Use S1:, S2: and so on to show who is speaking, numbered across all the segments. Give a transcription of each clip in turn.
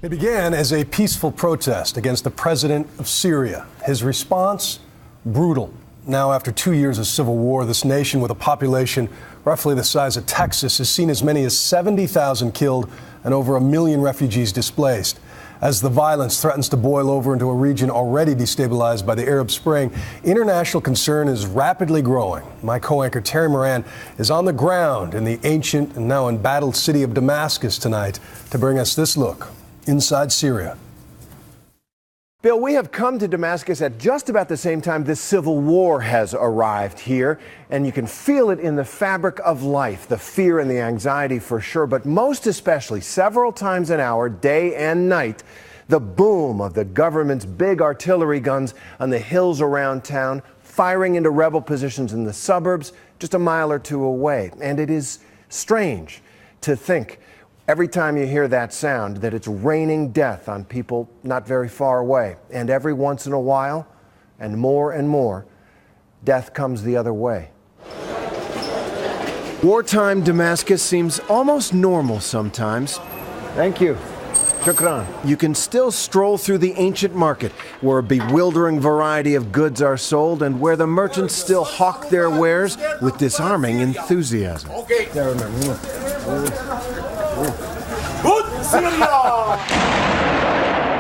S1: It began as a peaceful protest against the president of Syria. His response, brutal. Now, after 2 years of civil war, this nation with a population roughly the size of Texas has seen as many as 70,000 killed and over 1 million refugees displaced. As the violence threatens to boil over into a region already destabilized by the Arab Spring, international concern is rapidly growing. My co-anchor Terry Moran is on the ground in the ancient and now embattled city of Damascus tonight to bring us this look inside Syria.
S2: Bill, we have come to Damascus at just about the same time this civil war has arrived here, and you can feel it in the fabric of life, the fear and the anxiety for sure, but most especially several times an hour, day and night, the boom of the government's big artillery guns on the hills around town, firing into rebel positions in the suburbs just a mile or two away. And it is strange to think every time you hear that sound that it's raining death on people not very far away. And every once in a while, and more, death comes the other way. Wartime Damascus seems almost normal sometimes. Thank you. Shukran. You can still stroll through the ancient market where a bewildering variety of goods are sold and where the merchants still hawk their wares with disarming enthusiasm.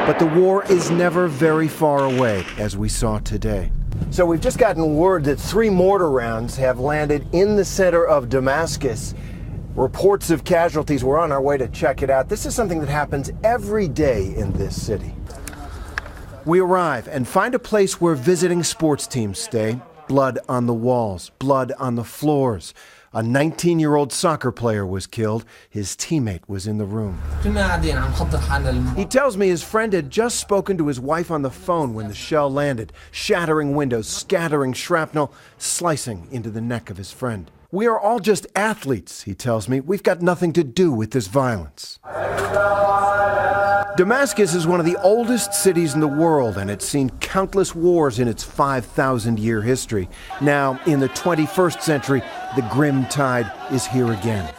S2: But the war is never very far away, as we saw today. So we've just gotten word that 3 mortar rounds have landed in the center of Damascus. Reports of casualties. We're on our way to check it out. This is something that happens every day in this city. We arrive and find a place where visiting sports teams stay. Blood on the walls, blood on the floors. A 19-year-old soccer player was killed. His teammate was in the room. He tells me his friend had just spoken to his wife on the phone when the shell landed, shattering windows, scattering shrapnel, slicing into the neck of his friend. We are all just athletes, he tells me. We've got nothing to do with this violence. Damascus is one of the oldest cities in the world, and it's seen countless wars in its 5,000-year history. Now, in the 21st century, the grim tide is here again.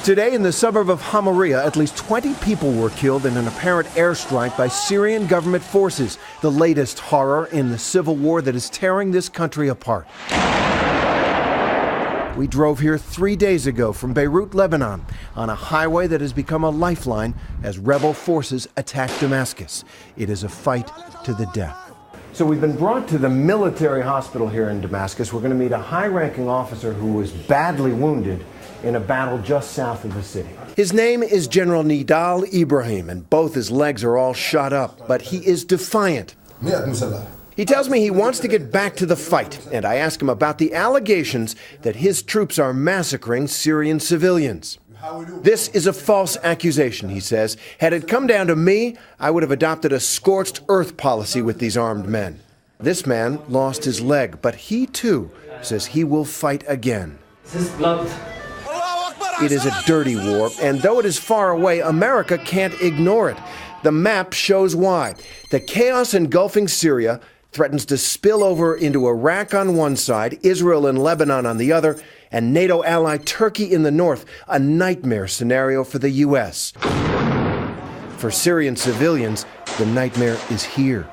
S2: Today, in the suburb of Hamaria, at least 20 people were killed in an apparent airstrike by Syrian government forces, the latest horror in the civil war that is tearing this country apart. We drove here 3 days ago from Beirut, Lebanon, on a highway that has become a lifeline as rebel forces attack Damascus. It is a fight to the death. So we've been brought to the military hospital here in Damascus. We're going to meet a high-ranking officer who was badly wounded in a battle just south of the city. His name is General Nidal Ibrahim, and both his legs are all shot up, but he is defiant. He tells me he wants to get back to the fight, and I ask him about the allegations that his troops are massacring Syrian civilians. This is a false accusation, he says. Had it come down to me, I would have adopted a scorched earth policy with these armed men. This man lost his leg, but he too says he will fight again. It is a dirty war, and though it is far away, America can't ignore it. The map shows why. The chaos engulfing Syria threatens to spill over into Iraq on one side, Israel and Lebanon on the other, and NATO ally Turkey in the north, a nightmare scenario for the U.S. For Syrian civilians, the nightmare is here.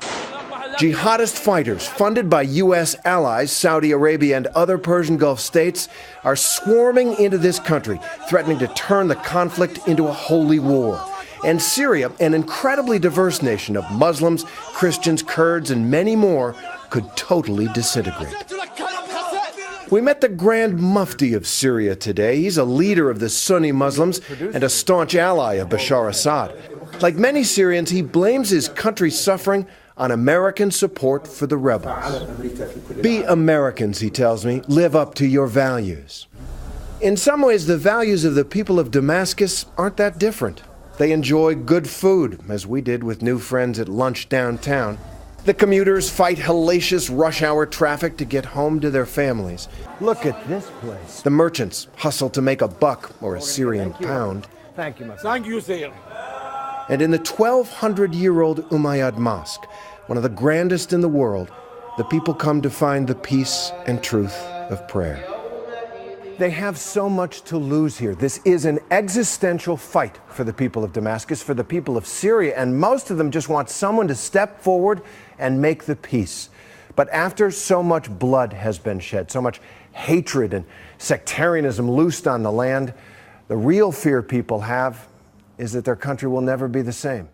S2: Jihadist fighters, funded by U.S. allies, Saudi Arabia and other Persian Gulf states, are swarming into this country, threatening to turn the conflict into a holy war. And Syria, an incredibly diverse nation of Muslims, Christians, Kurds, and many more, could totally disintegrate. We met the Grand Mufti of Syria today. He's a leader of the Sunni Muslims and a staunch ally of Bashar Assad. Like many Syrians, he blames his country's suffering on American support for the rebels. Be Americans, he tells me. Live up to your values. In some ways, the values of the people of Damascus aren't that different. They enjoy good food, as we did with new friends at lunch downtown. The commuters fight hellacious rush-hour traffic to get home to their families. Look at this place. The merchants hustle to make a buck or a Syrian pound.
S3: Thank you, my friend. Thank you, sir.
S2: And in the 1,200-year-old Umayyad Mosque, one of the grandest in the world, the people come to find the peace and truth of prayer. They have so much to lose here. This is an existential fight for the people of Damascus, for the people of Syria, and most of them just want someone to step forward and make the peace. But after so much blood has been shed, so much hatred and sectarianism loosed on the land, the real fear people have is that their country will never be the same.